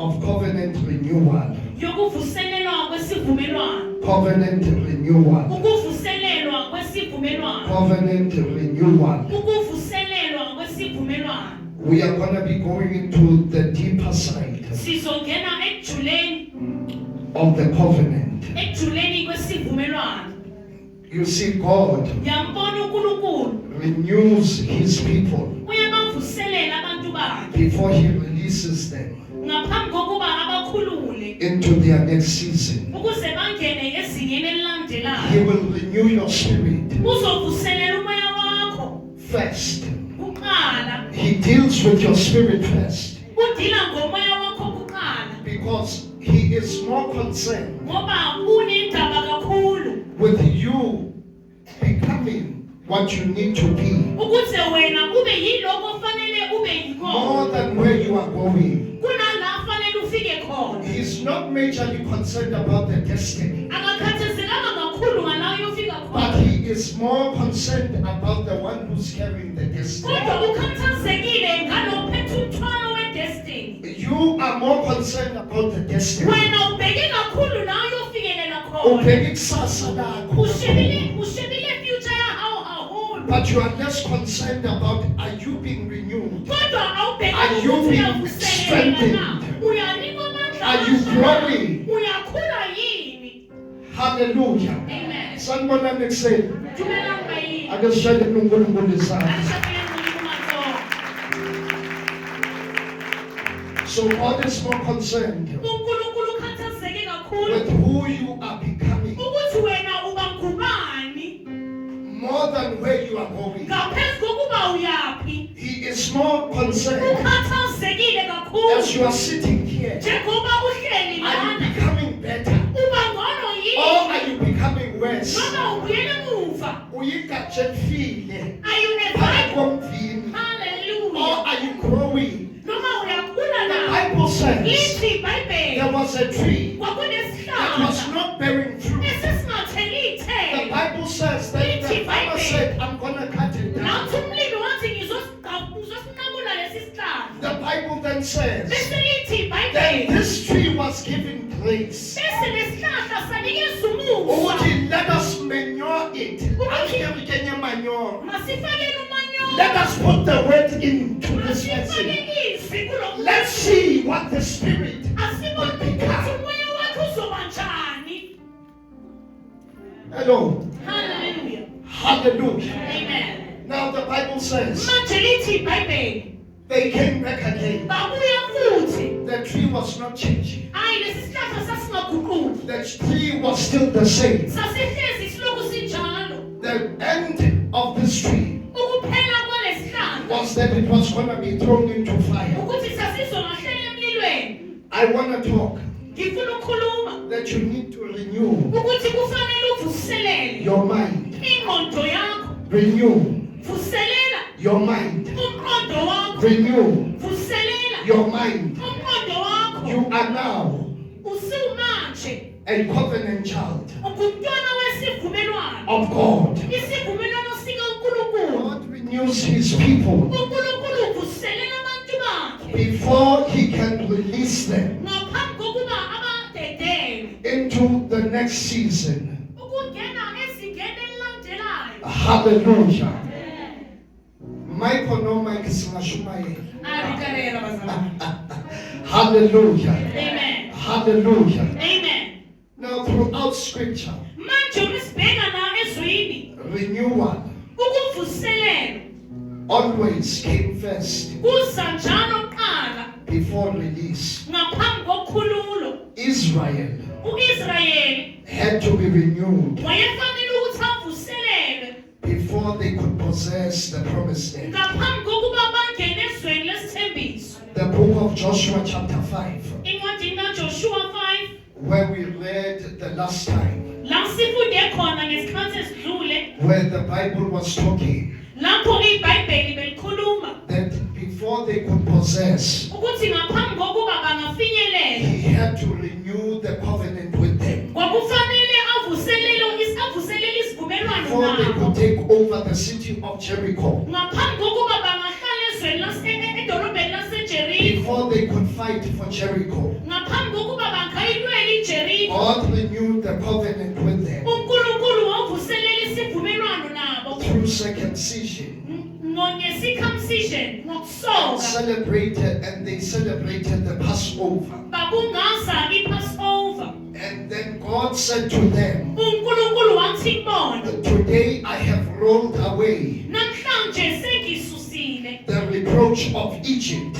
of covenant renewal. yokuvuselelwa kwesivumelwano Covenant renewal. ukuvuselelwa kwesivumelwano Covenant renewal. ukuvuselelwa kwesivumelwano We are going to be going into the deeper side sizongena ekujuleni kwesivumelwano. You see, God Yambona uNkulunkulu renews his people uyabavuselela abantu bakhe before he releases them ngaphambi kokuba abakhulule into their next season. ukuze bangene ezingeni He elilandelayo. will renew your spirit Uzovuselela umoya wakho first. kuqala, He deals with your spirit first udila ngomoya wakho kuqala because he is more concerned ngoba unendaba kakhulu with you becoming what you need to be ukuthi wena ube yiloko ofanele ube yikho more than where you are going. kunala fanele ufike khona. He's not majorly concerned about the destiny, Akakhathazelanga kakhulu ngala uyofika but khona, he is more concerned about the one who's carrying the destiny. kodwa ukhathazekile ngalo phethe umthwalo we-destiny. You are more concerned about the destiny. Wena ubheke kakhulu la uyofikelela khona, Ubheke ikusasa lakho. ushebile future yahawo haholo, But you are less concerned about, are you being renewed? kodwa awubheke Are you ukuthi being uyavuselela na, strengthened? uyanikwa amandla Are you amasha na, growing? uyakhula yini. Hallelujah. Amen. Sanibona nekuseni. Thumelanga yini. Ake sishayele uNkulunkulu isandla. Ashakele uNkulunkulu mathongo. So God is more concerned uNkulunkulu ukhathazeke kakhulu with who you are becoming ukuthi wena uba ngubani more than where you are going. ngaphezu kokuba uyaphi. He is more concerned Ukhathazekile kakhulu as you are sitting here. njengoba uhleli Are you lana, becoming better uba ngcono or yini are you becoming worse? noma ubuyele emuva. Uyigatshe file Are you phakathi revived? komvini or Hallelujah. are you growing? Noma uyakhula The na. Bible says Lithi iBhayibheli there was a tree that was kwakunesihlahla not bearing fruit. esesingatheli The ithelo. Bible says that the farmer said, I'm going to cut it down. Nathi umlimi wathi ngizosinqamula lesi sihlahla. The Bible then says Bese lithi that iBhayibheli this tree was given grace. bese lesihlahla sanikeza umusa. Ukuthi let us manure it. Angeke manure. Masifakele umanyolo. Let us put the word into this Masifake message. izwi kulo. Let's see what the Spirit Asibone will ukuthi become. umoya wakho uzoba njani. Hello. Hallelujah. Hallelujah. Amen. Now the Bible says Manje lithi iBhayibheli they came back again. babuya futhi. The tree was not changing. Hayi lesi sihlahla sasingaguquki. The tree was still the same. Sasihlezi siloku sinjalo. The end of this tree Ukuphela kwalesihlahla was that it was going to be thrown into fire. ukuthi sasizongahlela emlilweni. I want to talk Ngifuna ukukhuluma that you need to renew ukuthi kufanele uvuselele your mind. ingqondo yakho. Renew Vuselela your mind. umqondo wakho. Renew Vuselela your mind. umqondo wakho. You are now Usiwumanje a covenant child ungumntwana wesivumelwano. of God. Isivumelwano sikaNkulunkulu. God renews his people uNkulunkulu uvuselela abantu bakhe before he can release them ngaphambi kokuba abadedele into the next season. ukungena ezingeni elilandelayo. Hallelujah. Michael no Mike singashumayela. Arikarela bazalwane. Hallelujah. Amen. Hallelujah. Amen. Now throughout scripture, Manje umisibheka la ezwini renewal ukuvuselela always came first kuza njalo kuqala before release. ngaphambi kokhululo. Israel U-Israyeli had to be renewed wayefanele ukuthi avuselele before they could possess the promised land. ngaphambi kokuba bangene ezweni lesithembiso. The book of Joshua chapter 5, Incwadini kaJoshua 5 where we read the last time, la sifunde khona ngesikhathi esidlule where the Bible was talking lapho iBhayibheli belikhuluma that before they could possess, ukuthi ngaphambi kokuba bangafinyelela he had to renew the covenant with them kwakufanele avuselele isivumelwano before they nabo could take over the city of Jericho, ngaphambi kokuba bangahlala ezweni edolobheni laseJeriko before they could fight fight for Jericho, ngaphambi kokuba bangayilwela iJeriko, God renewed the covenant with them uNkulunkulu wavuselela isivumelwano nabo through circumcision. ngesikhamsishen ngokusoka And they celebrated the Passover. babungaza iPassover. And then God said to them, uNkulunkulu wathi bona, today I have rolled away namhlanje sengisusile the reproach of Egypt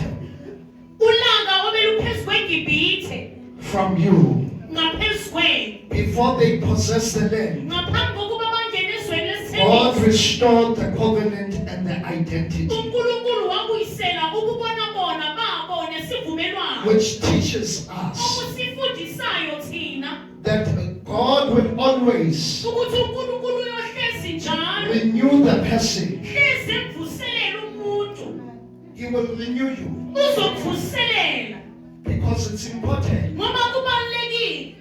ulaka obeluphezu kweGibhithe from you. ngaphezu kwenu. Before they possessed the land, Ngaphambi kokuba bangene ezweni God lesithembiso, restored the covenant and the identity, uNkulunkulu wabuyisela ukubona bona babo nesivumelwano, which teaches us okusifundisayo thina that God will always ukuthi uNkulunkulu uyohlezi njalo renew the person. hlezi emvuselela umuntu, He will renew you uzomvuselela because it's important. ngoba kubalulekile,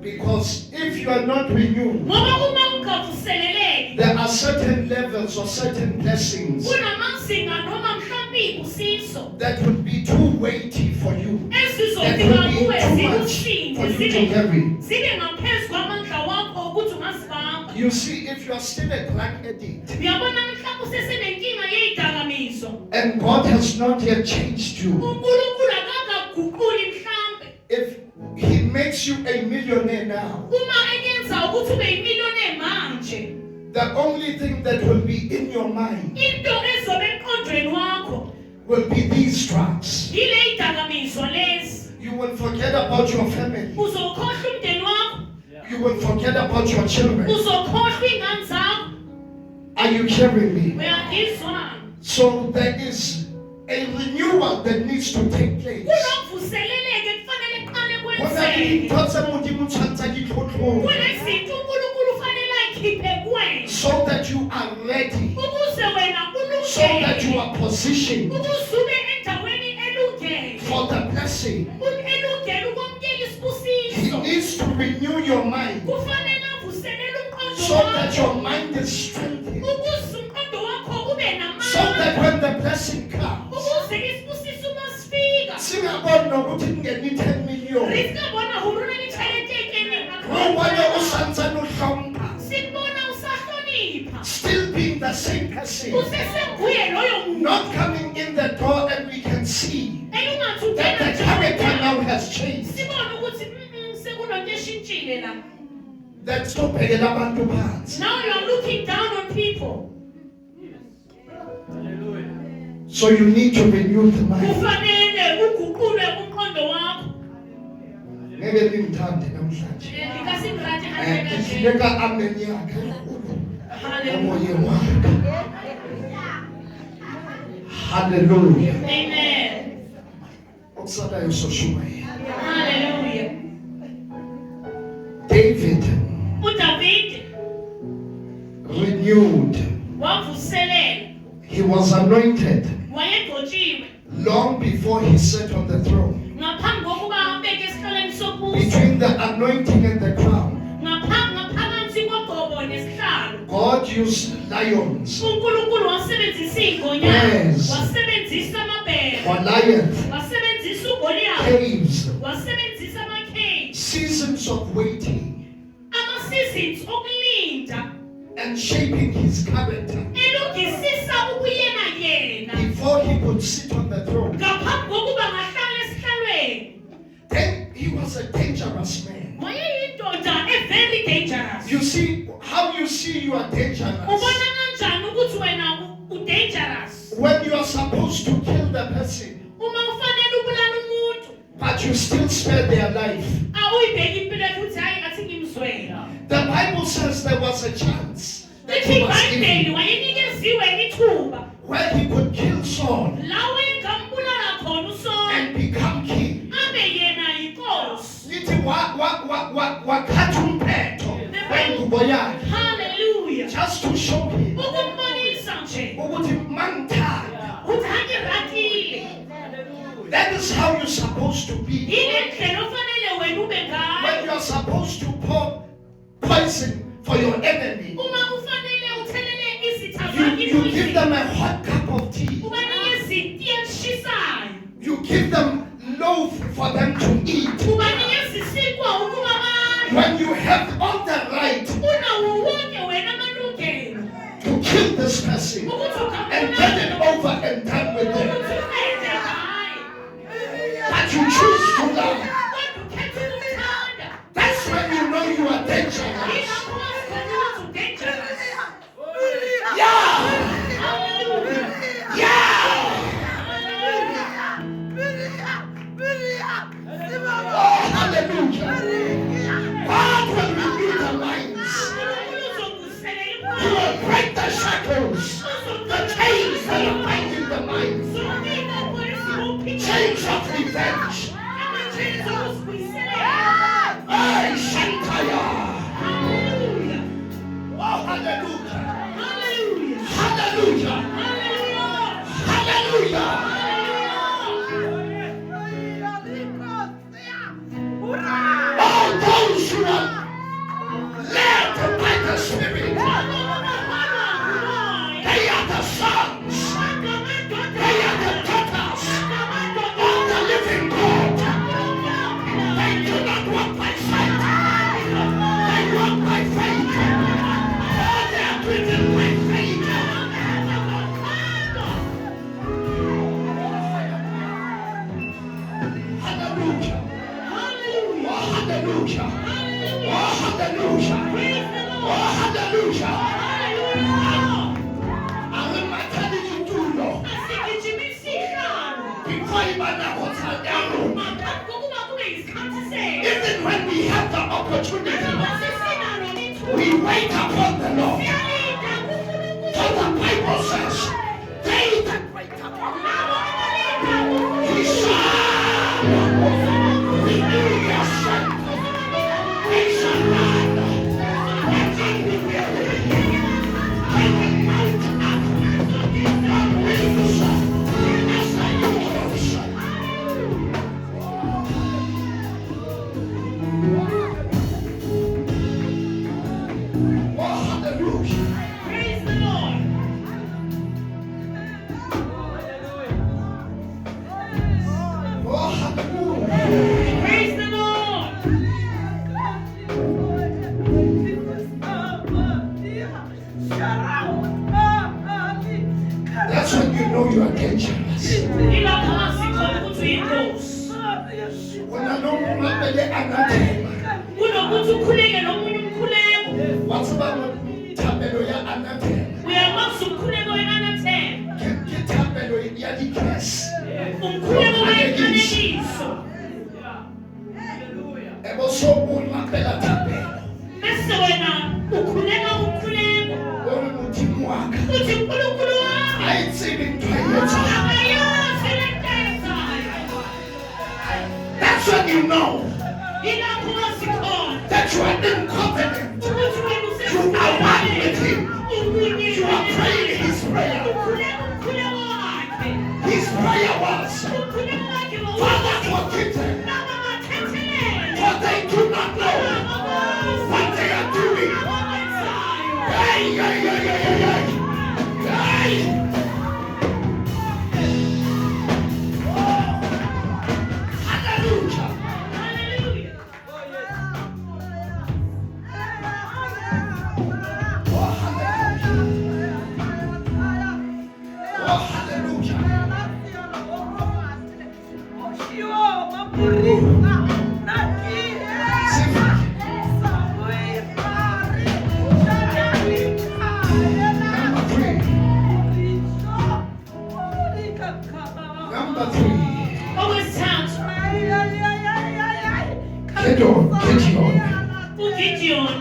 Because if you are not renewed, ngoba uma ungavuseleleki there are certain levels or certain blessings kunamazinga noma mhlawumbe usizo that would be too weighty for you. That ezizofika will be kuwe too much zikusinde for you to carry. zibe ngaphezu kwamandla wakho ukuthi ungazibamba. You see, if you are still a drug addict Uyabona mhlawumbe usesenenkinga yezidakamizwa, and God has not yet changed you, uNkulunkulu akakaguquli mhlawumbe, if He makes you a millionaire now, uma enyenza ukuthi ube yimiliyoneri manje, the only thing that will be in your mind into ezobe emqondweni wakho will be these drugs. yile zidakamizwa lezi. You will forget about your family. Uzokhohlwa umndeni wakho, You will forget about your children. uzokhohlwa ingane zakho. Are you hearing me? Uyangizwa? So there is a renewal that needs to take place. Kunokuvuseleleke kufanele kuqale kwenzeke. Kunezinto uNkulunkulu ufanele ayikhiphe kuwena So that you are ready, ukuze wena so that you ulungele, are positioned ukuze ube endaweni elungele, for the blessing. elungele ukwamukela He isibusiso. needs to renew your mind Kufanele avuselele umqondo so that wakho your mind is strengthened. ukuze umqondo wakho ube So that namandla, when the blessing comes, ukuze isibusiso masifika singabona ukuthi kungeni 10 million. risingabona hurumeni ithalente ekeningi Ngokwale kakhulu, usantsane uhlonipha, sikubona usahlonipha, still being the same person, usesenguye loyo muntu not coming in the door and we can see elungathi that ungena the character njalo now has changed. sibone ukuthi sekunonto eshintshile la. That's to bhekela abantu phansi. Now you are looking down on people. So you need to renew the mind. Kufanele uguqule umqondo wakho. Ngeke ngimthande namhlanje. Ngikasimrathi Ngifika amen yakhe. Umoya wakhe. Hallelujah. Amen. Okusalayo soshumayela. Hallelujah. David uDavid renewed. wavuselela, He was anointed wayegcotshiwe long before he sat on the throne. ngaphambi kokuba abeke esihlalweni sobuso, Between the anointing and the crown, ngaphakathi kogqoko nesihlalo. God used lions, uNkulunkulu wasebenzisa iy'ngonyama, Yes. wasebenzisa amabhele, Goliath, wasebenzisa uGoliath, caves, wasebenzisa amakheyisi, seasons of waiting ama-seasons okulinda, and shaping his character elungisisa ubuyena yena before he could sit on the throne. ngaphambi kokuba ngahlala esihlalweni. Then he was a dangerous man. Wayeyindoda very dangerous. You see, how you see you are dangerous Ubona kanjani ukuthi wena u-dangerous? when you are supposed to kill the person, Uma ufanele ubulala umuntu, but you still spare their life. awuyibheki impilo yakhe uthi hayi ngathi ngimzwela. The Bible says there was a chance that Lithi he was iBhayibheli given wayenikeziwe ithuba where he could kill Saul la wayengambulala khona uSaul and become king. abe yena yinkosi. Lithi wakhatha umphetho wengubo yakhe Hallelujah. just to show him Ukumbonisa nje ukuthi mangithanda. uthi angirakile. That is how you're supposed to be. Yile ndlela ofanele wena ube When ngayo. you are supposed to pour poison for your enemy, Uma ufanele uthelele izitha you zakhe give them a hot cup of tea. ubanike izitiya esishisayo. You give them low loaf for them to eat. ubanike isisikwa ukuba badle. When you have all the right Unawo wonke wena amalungelo to kill this person ukuthi and get it over and done with them, ukuthi uqede ngaye. but you choose to love, Kodwa ukhetha ukumthanda. that's when you know you are dangerous. Yilapho wazikhona ukuthi u-dangerous. Yeah! Hallelujah. Yeah! Oh, hallelujah! God will renew the minds. uNkulunkulu uzokuvuselela He will break the shackles, the chains that are binding the minds, Uzomnika polisi uphinda. chains of revenge. Ama-chains okuzibuyisela. Ay, Shantaya! Hallelujah. Oh, hallelujah! Hallelujah. Hallelujah! Hallelujah. Hallelujah! All those who are led by the Spirit, they are the sons, they are the daughters of the living God. They do not walk by sight, they walk by faith. Oh, they are driven by faith. Hallelujah! Oh, hallelujah! Oh, hallelujah! Oh, hallelujah! I will not tell you to know. Before you even when we have the opportunity, we wait upon the Lord. For the Bible says, they that wait upon the Lord, He shall renew their strength. They shall run and not be weary. They will mount up on wings as the eagles. Oh, hallelujah. Praise the Lord. Oh, hallelujah. Praise the Lord. That's when you know you are dangerous. Yilapho wazikhona ukuthi uyingozi. When I know mabele anathema. Kunokuthi ukhuleke nomunye umkhuleko. What's about tabelo ya anathema? Uyakwazi umkhuleko we-anathema. Ke tabelo ya di-curse. Umkhuleko wenkanekiso. Ebo so mabela tabelo. Bese wena ukhuleka umkhuleko. Ore modimo wa ka. Uthi uNkulunkulu wami Ha e tsebe ntho e etsang. akayazi le nto ayenzayo. That's when you know Yilapho wazikhona that you are in covenant. ukuthi wena You are one with Him. usekhulekile. You are praying His prayer. Ukhuleka umkhuleko wakhe. His prayer was, Umkhuleko wakhe Father, forgive them, Baba bathethelele. for they do not know what they are doing. Hey, hey, hey, hey, hey, hey. Hey. Hallelujah. Oh, hallelujah. Oh, hallelujah. Number three. Okwesithathu, Gideon. uGideon.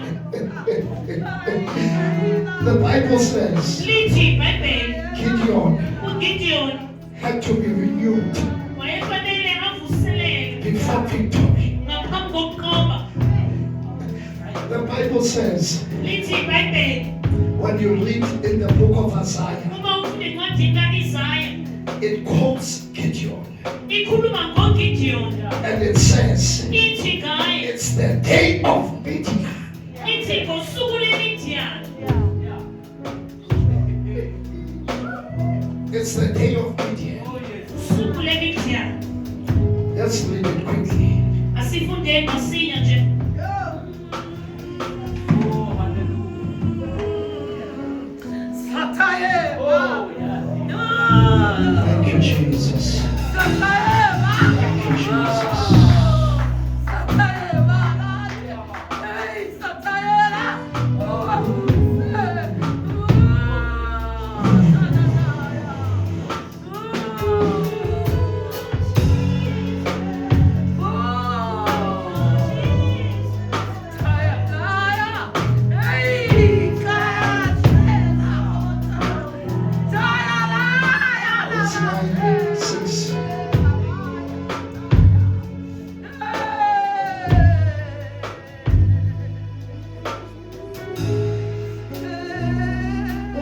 The Bible says Lithi iBhayibheli, Gideon uGideon had to be renewed wayefanele avuseleke before victory. ngaphambi kokunqoba. The Bible says Lithi iBhayibheli, when you read in the book of Isaiah, uma ufunda encwadini ka-Isaya, it quotes Gideon ikhuluma ngoGideon. and it says Ithi ngaye, it's the day of Midian. ithi ngosuku lweMidiyani. It's the day of Midian. Usuku lweMidiyani. Let's read it quickly. Asifundeni masinya nje. Thank you, Jesus. Thank you, Jesus. It's 9:06.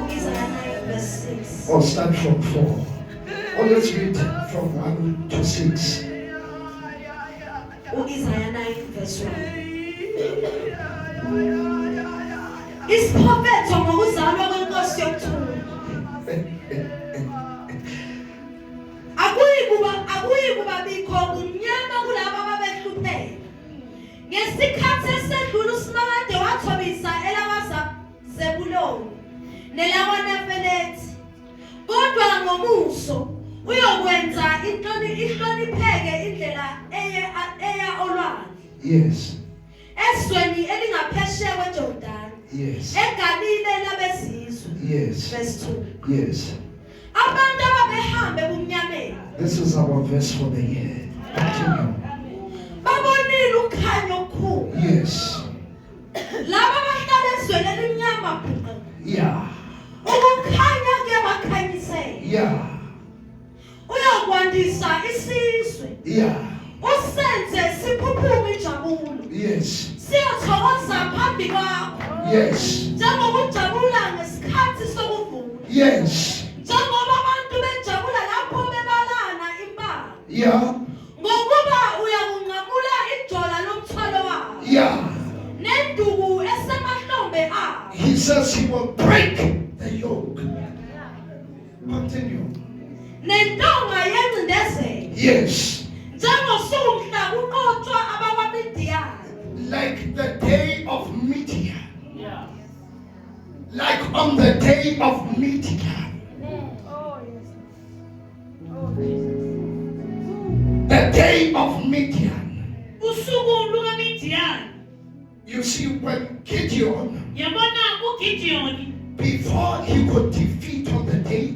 Isaiah 9 verse 6. Or start from 4. Or let's read from 1 to 6. Isaiah 9 verse 1. Isiprofetho ngokuzalwa kwenkosi yokuthula. Akuyikuba bikho kunyama kulabo ababehlupheka. Ngesikhathi esedlula uSimakade wathobisa elakwaZebuloni nelakwaNefelethi. Kodwa ngomuso uyokwenza ihlonipheke indlela eya olwandle. Yes. Esweni elingaphesheya kweJordani. Yes. EGalile labezizwe. Yes. Verse 2. Yes. Abantu ababehambe kumnyameni. This is our verse for the year. Continue. Babonile ukhanyo okukhulu. Yes. Laba abahlala ezweni elimnyama bhuqa. Yeah. Ukukhanya kuyabakhanyisela. Yeah. Uyokwandisa isizwe. Yeah. Usenze siphuphume injabulo. Yes. Siyathokoza phambi kwakho. Yes. Njengokujabula ngesikhathi sokuvuna. Yes. Njengoba abantu bejabula lapho bebalana impala. Yeah. Ngokuba uyakunqamula ijola lomthwalo wabo. Yeah. Nenduku esemahlombe abo. He says he will break the yoke. Continue. Nentonga yencindezelo. Yes. Njengosuku mhla kuqothwa abakwaMidiyani. Like the day of Midian. Like on the day of Midian. The day of Midian. Usuku lukaMidiyani. You see, when Gideon, Yabona uGideyoni before he could defeat on the day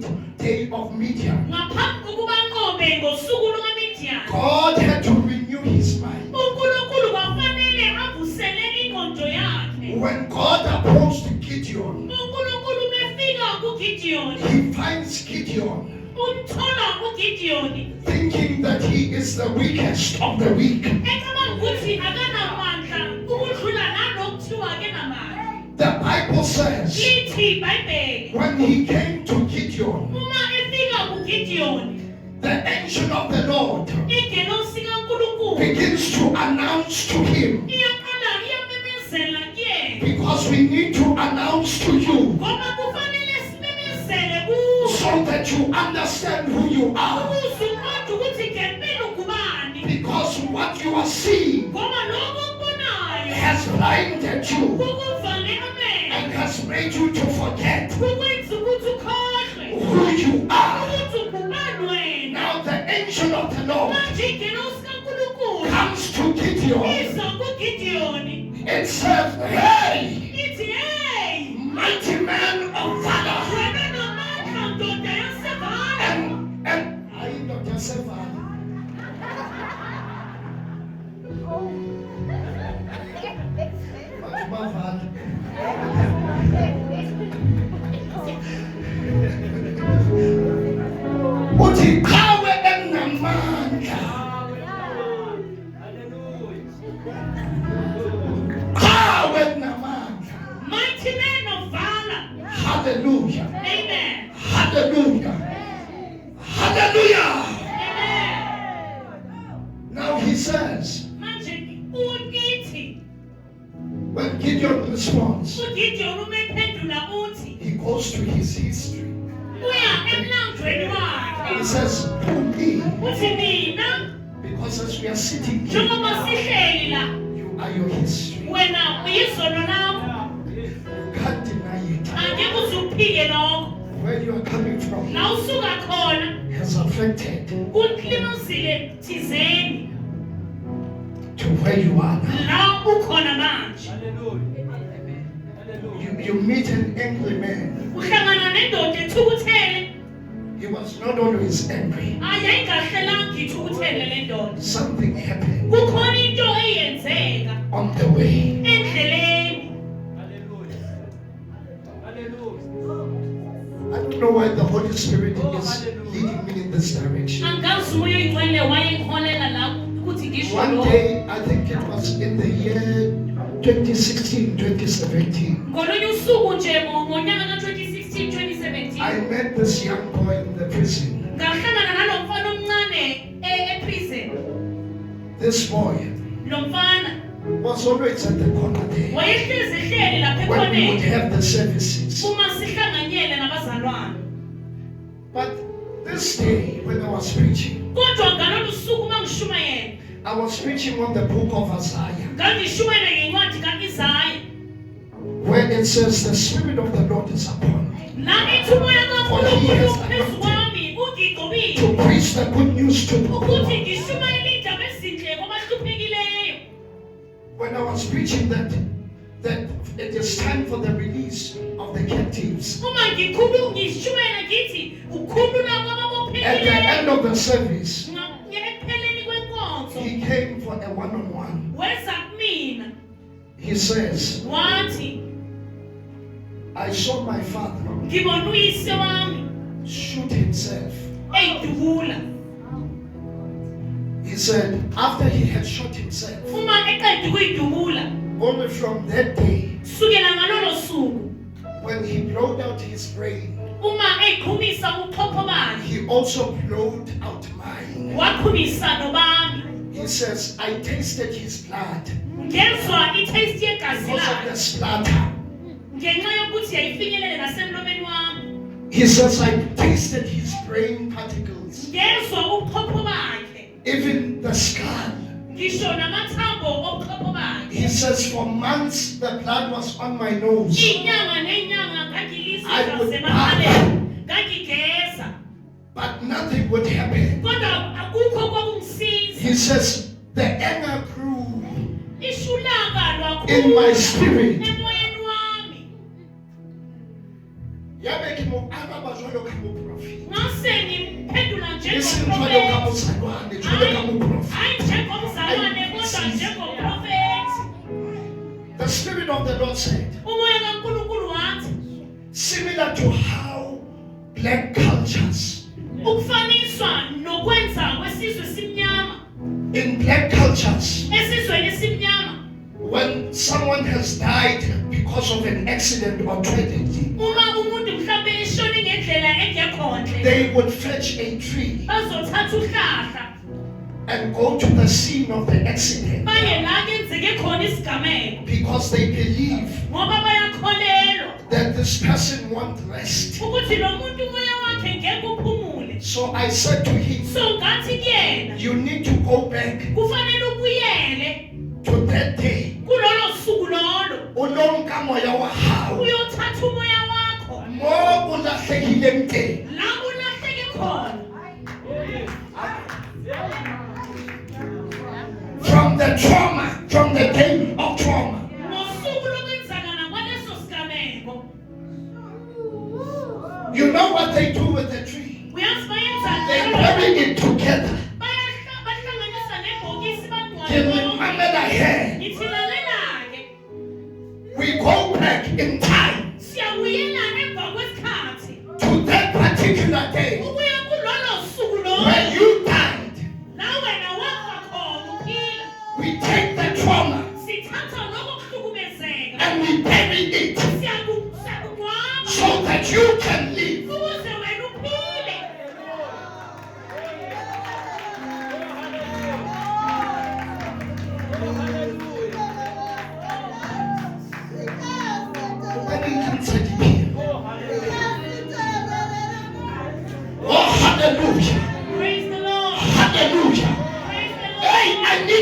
of Midian, ngaphambi kokuba nqobe ngosuku lukaMidiyani. God had to renew his mind. uNkulunkulu kwafanele avusele ingqondo yakhe. When God approached Gideon, uNkulunkulu befika kuGideyoni. he finds Gideon Umthola uGideyoni thinking that he is the weakest of the weak. ecabanga ukuthi akanamandla ukudlula nalokuthiwa akenamandla. The Bible says Lithi iBhayibheli when he came to Gideon, uma efika kuGideyoni, the angel of the Lord ingelosi kaNkulunkulu begins to announce to him, iyaqala iyamemezela kuyena. because we need to announce to you Ngoba kufanele simemezele kuwe so that you understand who you are. ukuze uqonde ukuthi ngempela ungubani. Because what you are seeing Ngoba lokho okubonayo has blinded you kukuvale amehlo, and has made you to forget kukwenza ukuthi ukhohlwe who you are. ukuthi ungubani wena. Now the angel of the Lord Manje ingelosi kaNkulunkulu comes to Gideon. iza kuGideyoni It says, hey, ithi, hey, mighty man of valor. wena namandla ndoda yasevana. And I Dr. Sevan. Uthi qawe enamandla. Qawe enamandla. Mighty man of valor. Hallelujah. Amen. Hallelujah. Hallelujah. Amen. Now he says, Manje ukithi when Gideon responds, uGideyoni umephendula uthi he goes to his history. uya emlandweni wakhe. He says, to me, Uthi mina Because as we are sitting here, njengoba sihleli la you are your history. wena uyizono lakho You can't deny it. angeke uzuphike lokho Where you are coming from la usuka khona has affected kulimazile thizeni to where you are now. la ukhona manje You meet an angry man. uhlangana nendoda ethukuthele He was not always angry. ayayingahlelanga ithukuthele le ndoda Something happened kukhona into eyenzeka on the way. endleleni I don't know why the Holy Spirit is leading me in this direction. angazi umoya oyingcwele wayengiholela la ukuthi ngisho One lokho. day, I think it was in the year 2016, 2017, ngolunye usuku nje ngonyaka ka-2016 2017 I met this young boy in the prison. ngahlangana nalo mfana omncane eprison. This boy Lo mfana was always at the corner there wayehlezi hleli lapha when we would ekhoneni have the services. uma sihlanganyele nabazalwane. But this day, when I was preaching, Kodwa ngalolu suku uma ngishumayela I was preaching on the book of Isaiah, ngangishumayela ngencwadi ka-Isaya where it says, "The Spirit of the Lord is upon me la ithi umoya kaNkulunkulu uphezu kwami ungigqobile to preach the good news to the ukuthi poor." ngishumayele iy'ndaba ezinhle kwabahluphekileyo. When I was preaching that it is time for the release of the captives, Uma ngishumayela ngithi ukhulula at the kwababophekileyo end of the service, ekupheleni kwenkonzo he came for a one-on-one. weza kumina He says, wathi "I saw my father ngibona uyise wami shoot himself." ey'dubula. He said, after he had shot himself, Uma eqeda ukuyidubula only from that day, kusukela ngalolo suku when he blowed out his brain, uma eqhumisa ubuchopho bakhe he also blowed out mine. waqhumisa nobami. He says, "I tasted his blood Ngezwa itaste yegazi because of the lakhe splatter." ngenxa yokuthi yayifinyelele nasemlomeni wami. He says, "I tasted his brain particles, Ngezwa ubuchopho bakhe even the skull." ngisho namathambo obuchopho bakhe. He says, "For months the blood was on my nose. Inyanga nenyanga ngangilisa I would ngasemakhaleni ngangigeza But nothing would happen." kodwa akukho kwakungisiza. He says, "The anger grew Ishulanga in my lwakhula spirit." emoyeni wami. Yabe ke mo araba jwalo ka mo prophet. Ngase ngimphendula E seng jwalo ka njengomprofethi. mozalwane, jwalo ka mo prophet. Hayi njengomzalwane kodwa njengomprofethi. The Spirit of the Lord said, Umoya kaNkulunkulu wathi similar to how black cultures, ukufaniswa nokwenza kwesizwe simnyama. in black cultures, Esizweni esimnyama when someone has died because of an accident or tragedy, uma umuntu mhlawumbe eshone ngendlela engekho nhle they would fetch a tree bazothatha uhlahla and go to the scene of the accident baye la kenzeke khona isigameko because they believe ngoba bayakholelwa that this person wants rest. ukuthi lo muntu umoya wakhe ngeke uphumule. So I said to him, So ngathi kuyena "You need to go back kufanele ubuyele to that day. kulolo suku lolo Ulonka moya wa hao. uyothatha umoya wakho Mo ulahlekileng teng." la ulahleke khona. From the trauma, from the day of trauma, Ngosuku lokwenzakala kwaleso sigameko you know what they do with the tree? uyazi bayenza They njalo. bury it together. Bahlanganisa nebhokisi Give bagcwale it bonke. another hand. Ngithi lalela-ke We go back in time siyabuyela emva kwesikhathi to that particular day ukuya kulolo suku lolo where you died. la wena wafa khona uphila. We take the trauma Sithatha lokho kuhlukumezeka and we bury it siyakungcwaba so that you can live. ukuze wena uphile. When we can say it here. Oh, hallelujah. Praise the Lord. Hallelujah. Praise the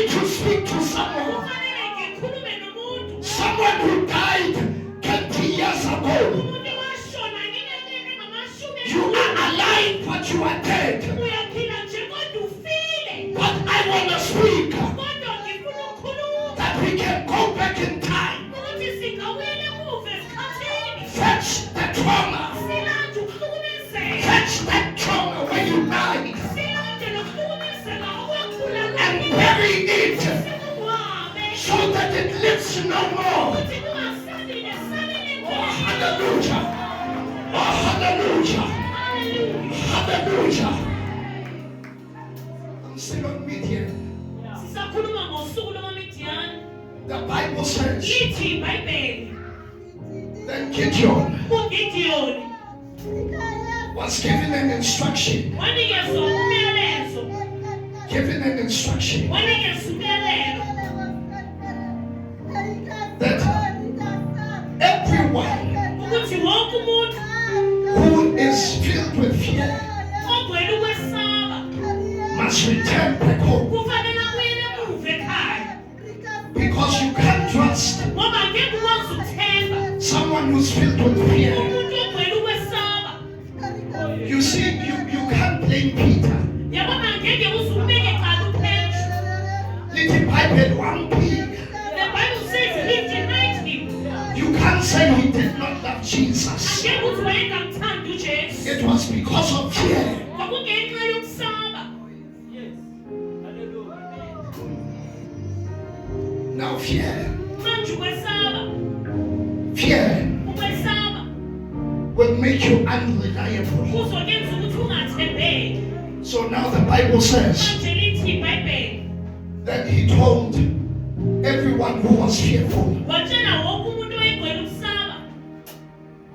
need to speak to someone. kufanele ngikhulume nomuntu Someone who died 20 years ago. umuntu washona ngeminyaka engamashumi You are alive, but you are dead. uyaphila nje kodwa ufile But I want to speak kodwa ngifuna ukukhuluma that we can go back in time. ukuthi singawele emuva esikhathini Fetch the trauma. silande ukuhlukumezeka Fetch that trauma when you died silande nokuhlukumezeka okwakhula and bury it sikungcwabe so that it lives no more. ukuthi kungasali nesalele Oh, hallelujah. Oh, hallelujah. Hallelujah. I'm still on Midian. sisakhuluma ngosuku lwamamidiyani The Bible says, lithi ibhayibheli then Gideon ugidiyoni was given an instruction. wanikezwa umyalezo Given an instruction wanikezwa umyalelo that everyone ukuthi wonke umuntu who is filled with fear ogcwele ukwesaba must return back home, kufanele abuyele emuva ekhaya because you can't trust ngoba ngeke ukwazi ukuthemba someone who's filled with fear. umuntu ogcwele ukwesaba You see, you can't blame Peter. yabona ngeke uzumbeke cala uphethu Little Bible, one pig. the bible says he denied him You can't say he did not love Jesus. angeke uthi wayengamthandi ujesu It was because of fear. kwakungenxa yokusaba Now fear, manje ukwesaba ukwesaba will make you unreliable. kuzokenza ukuthi ungathembeki So now the Bible says manje lithi ibhayibheli that he told everyone who was fearful watshela wonke umuntu oyegcwele ukusaba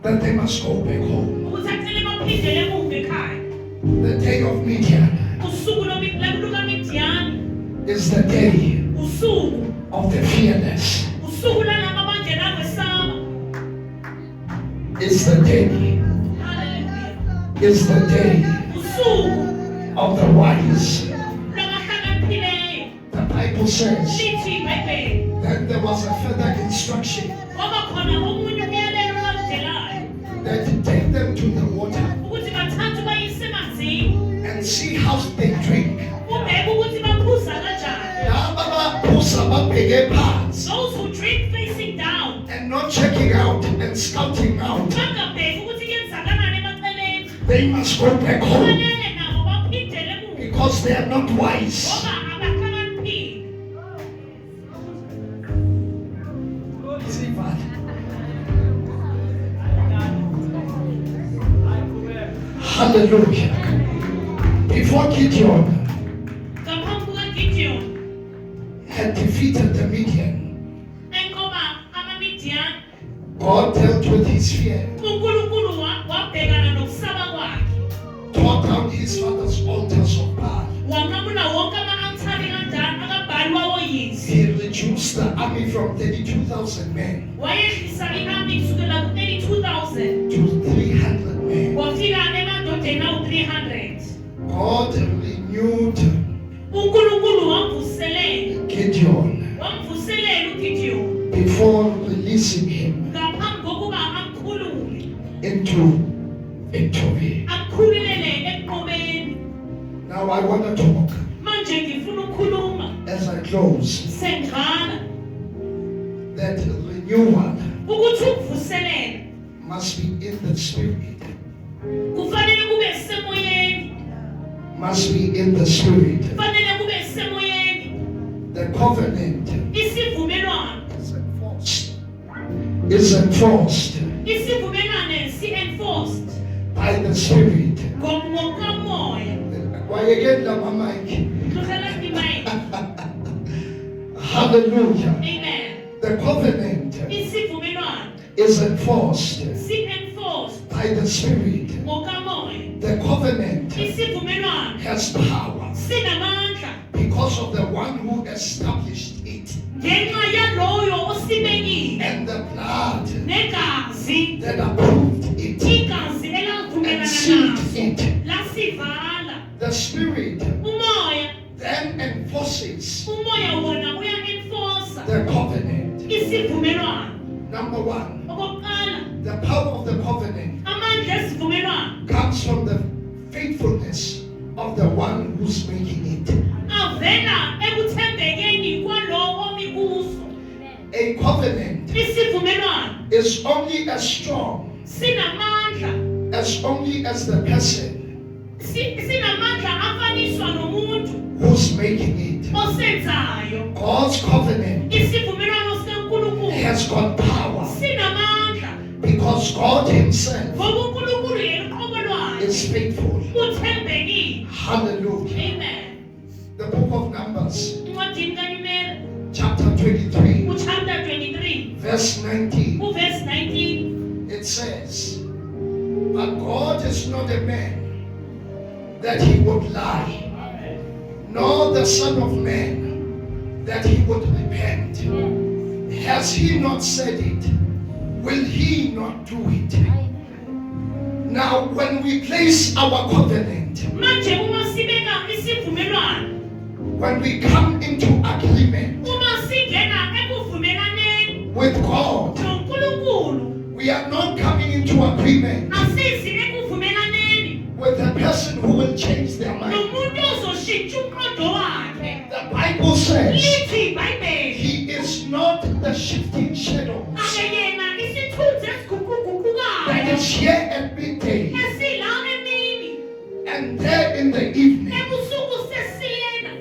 that they must go back home. ukuthi acele baphindele emuva ekhaya The day of Midian usuku lukamidiyani is the day usuku of the fearless. usuku lalabo abangena kwesaba It's the day. haleluya It's the day usuku of the wise. lwabahlakaniphileyo The Bible says lithi ibhayibheli that there was a further instruction kwaba khona omunye umyalelo olandelayo that take them to the water ukuthi bathathe bayise emanzini and see how they drink. ubheke ukuthi baphuza kanjani Laba baphuza babheke phansi those who drink facing down and not checking out and scouting out. bangabheki ukuthi kuyenzakalani emaceleni They must go back home kufanele nabo baphindele emuva because they are not wise. ngoba abahlakaniphile See that? Hallelujah. Before Gideon ngaphambi kukagidiyoni had defeated the Midian, enkoba amamidiyani God dealt with his fear, unkulunkulu wabhekana nokusaba kwakhe tore down his father's altars of Baal. wanqamula wonke ama-althari akabhali wawoyise He reduced the army from 32,000 men wayehlisa i-army kusukela ku-32,000 to 300 men. wafika emadodeni awu-300 God renewed unkulunkulu wamvuselela Gideon ugidiyoni before releasing him ngaphambi kokuba amkhulule into victory. amkhululele ekunqobeni Now I want to talk manje ngifuna ukukhuluma as I close sengqala that renewal ukuthi ukuvuselela must be in the spirit. kufanele kube semoyeni Must be in the spirit. kufanele kube semoyeni The covenant isivumelwano is enforced isivumelwano si-enforced by the spirit. ngokamoya Why again, Mama Mike? tlogela dimaini Hallelujah. amen The covenant isivumelwano is enforced si-enforced by the spirit. ngokamoya The covenant isivumelwano has power sinamandla because of the one who established it ngenxa yaloyo osibekile and the blood negazi that approved it igazi and elavumelana sealed naso it. lasivala The spirit umoya then enforces umoya The covenant. isivumelwano. Number one, Okokuqala, the power of the covenant amandla esivumelwano comes from the faithfulness of the one who's making it. avela ekuthembekeni kwalowo omi kuso. A covenant Isivumelwano is only as strong sinamandla, as only as the person sinamandla afaniswa nomuntu who's making it. osenzayo. God's covenant Isivumelwano seNkulunkulu has got power sinamandla because God Himself ngoba uNkulunkulu yena uqobo lwayo is faithful. uthembekile. Hallelujah. Amen. The book of Numbers, Incwadini kaNumeri chapter 23, uchapter 23 verse 19, uverse 19 it says, "But God is not a man that He would lie, nor the Son of Man that He would repent. Has He not said it? Will He not do it?" Now, when we place our covenant, manje uma sibeka isivumelwano, when we come into agreement uma singena ekuvumelaneni with God, noNkulunkulu, we are not coming into agreement asisi ekuvumelaneni with a person who will change their mind. nomuntu ozoshintsha umqondo wakhe. The Bible says Lithi iBhayibheli, He is not the shifting shadows ake yena isithunzi that esiguquguqukayo is here at midday esila emini and there in the evening. ebusuku sesiyena.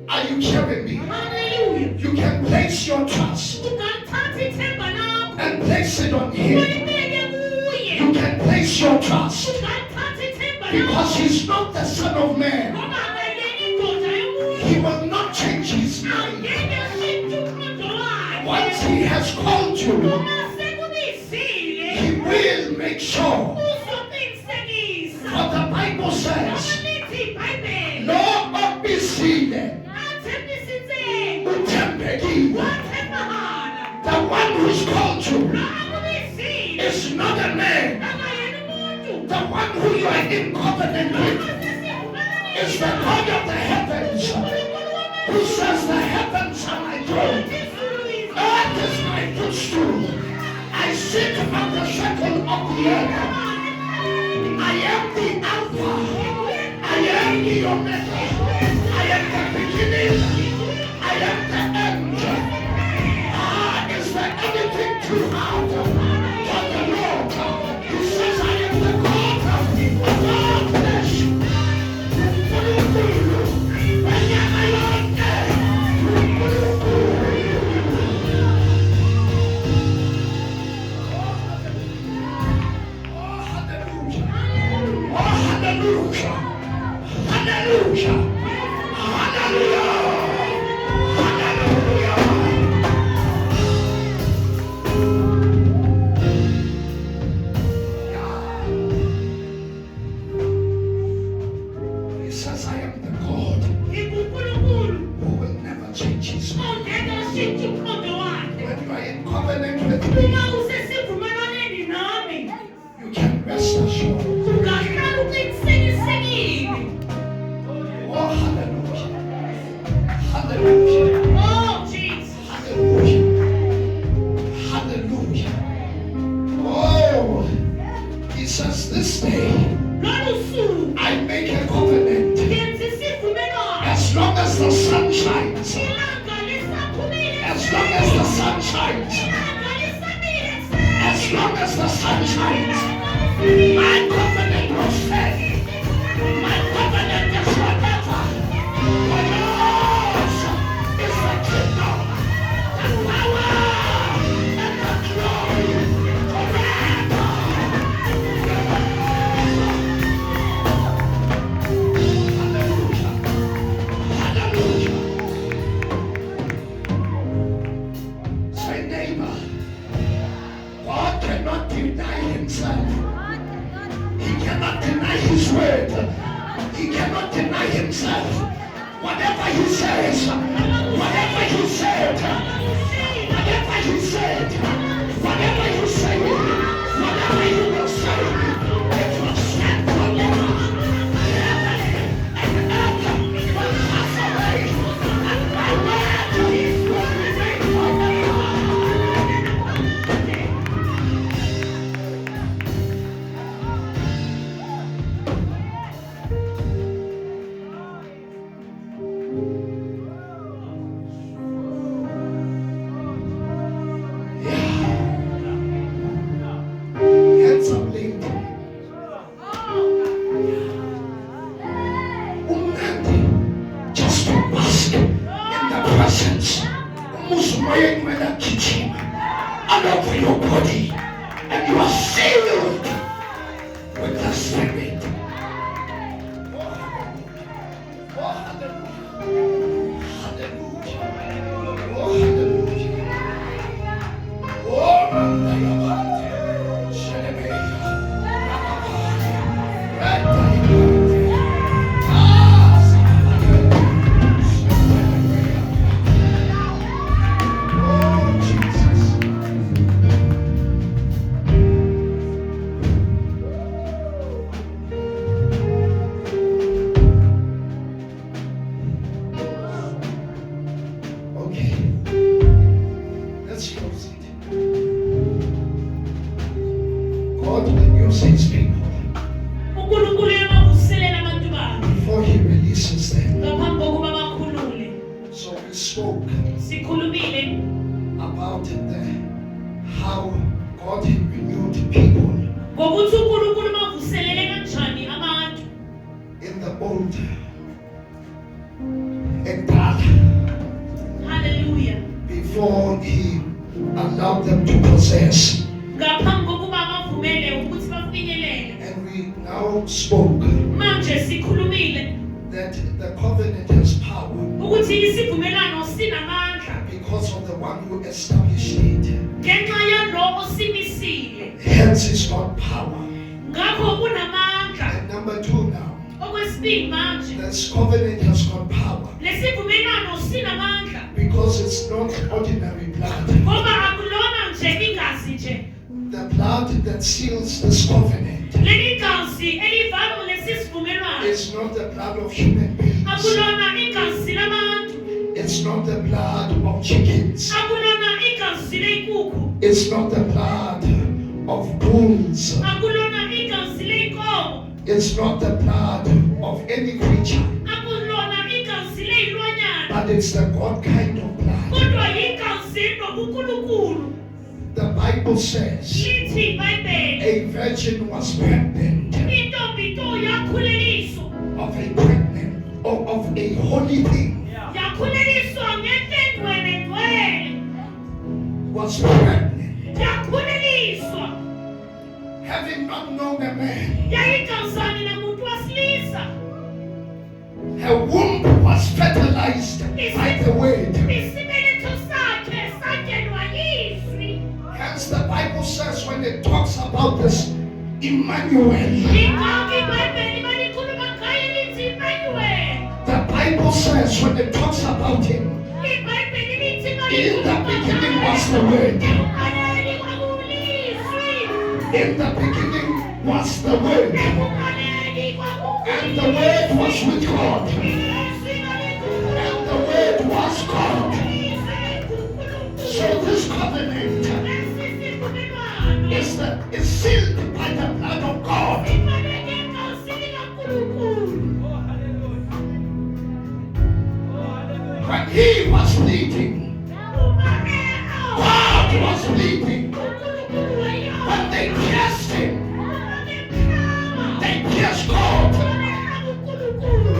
Are you hearing me? Hallelujah. You can place your trust Ungalithatha ithemba lakho and place it on Him. ulibeke kuye. You can place your trust Ungalithatha ithemba because lakho He's not the Son of Man. ngoba akayena indoda yomuntu. He will not change His mind. Angeke ashintshe umqondo wakhe. Once He has called you, Uma sekubizile, He will make sure. uzoqinisekisa. But the Bible Ngoba says, lithi iBhayibheli, "Lo obisile athembisithe, uthembekile." wathembakala. The one who's called you Lo akubizile, is not a man. akayena umuntu. The one who you are in covenant with is the God of the heavens, who says the heavens are my throne, earth is my footstool. I sit on the circle of the earth. I am the Alpha. I am the Omega. I am the beginning. I am the end. Is there anything too hard for the Lord? He says, "I am the God of all flesh." Hallelujah. Hallelujah. Hallelujah. Hallelujah. He says, "I am the God NguNkulunkulu who will never change His mind." ongeke ashintshe umqondo wakhe. When you are in covenant with me, Uma usesivumelwaneni nami, you can rest assured. ungahlala uqinisekisekile. Oh, hallelujah. Hallelujah. Oh, Jesus. Hallelujah. Hallelujah. Oh, He says, "This day Lolu suku I make a covenant. ngenza isivumelwano. As long as the sun shines, Ilanga lisaphumile as long as the sun shines, ilanga lisamile as long as the sun shines, my covenant will stand. My covenant is forever. For yours is the kingdom, the power, and the glory forever. Hallelujah. Hallelujah. Say, neighbor, God cannot deny Himself. presence. Umoya ingcwele gijima all over your body, and you are filled with the Spirit. Oh, hallelujah. Hallelujah. Oh, hallelujah. Oh, Mandayabate. Shenebeya. Randayabate. Ah, Shenebeya. Oh, Jesus. Okay. Let's close it. God will use his people uNkulunkulu uyabavuselela abantu bakhe before he releases them. ngaphambi kokuba bakhulule. So we spoke Sikhulumile about how God had renewed people ngokuthi uNkulunkulu bavuselele kanjani abantu in the old Ekdala hallelujah before he allowed them to possess. ngaphambi kokuba bavumele ukuthi bafinyelele. And we now spoke Manje sikhulumile that the covenant has power ukuthi isivumelano sinamandla because of the one who established it. ngenxa yalo osimisile, Hence it's got power. ngakho kunamandla. And number two now, Okwesibili manje this covenant has got power lesivumelano sinamandla because it's not ordinary blood. ngoba akulona nje igazi nje, The blood that seals this covenant leli gazi elivala lesi sivumelwano is not the blood of human beings. akulona igazi labantu, It's not the blood of chickens. akulona igazi lenkukhu, It's not the blood of bulls. akulona igazi lenkomo, It's not the blood of any creature. akulona igazi leyilwanyana, But it's the God kind of blood. kodwa yigazi nobunkulunkulu. The Bible says Lithi iBhayibheli, a virgin was pregnant intombi nto yakhuleliswa, of a holy thing. yakhuleliswa ngentengwele ngcwele, Was pregnant, yakhuleliswa having not known a man. yayingazani namuntu wasilisa. Her womb was fertilized by the word. Isibeletho sakhe sangenwa yizwi. Hence the Bible says when it talks about this Emmanuel, Ingakho iBhayibheli balikhuluma ngaye lithi Emmanuel. the Bible says when it talks about him, iBhayibheli lithi in the beginning was the word. ekuqaleni kwakulizwi, In the beginning was the word. ekuqaleni kwakulizwi. And the word was with God. Izwi lalikhuluma, And the word was God. izwi likuNkulunkulu. So this covenant Lesi sivumelwano is sealed by the blood of God. sifanele egazi likaNkulunkulu. When he was leading, Uma God was leading. uNkulunkulu wayehamba, When they pierced him, wabemhlaba, they pierced God. wabemhlaba uNkulunkulu.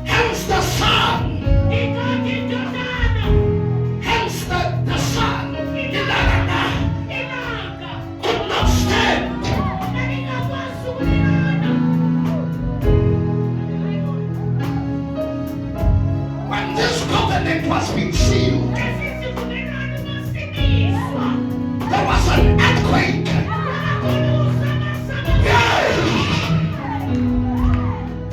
Hence the Son. Ingakho indodana, Hence the Son. Ilana ilanga, could not stand. lalingakwazi ukulingana. When this covenant was being sealed, Lesi sivumelwano masimiswa, there was an earthquake. kwabakhona ukusakazana. Yay!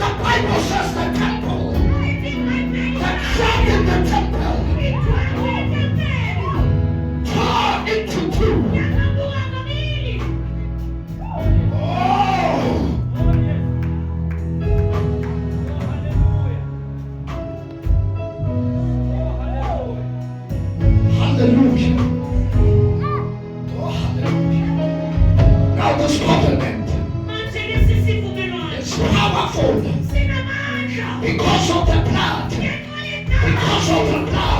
The Bible says the temple, Lithi iBhayibheli, the crowd in the temple igcwele itempeli, tore into two. yaqamuka kabili. Oh! Hallelujah. Oh, hallelujah. Now this covenant Manje lesi sivumelwano is powerful sinamandla because of the blood. ngenxa yegazi, Because of the blood.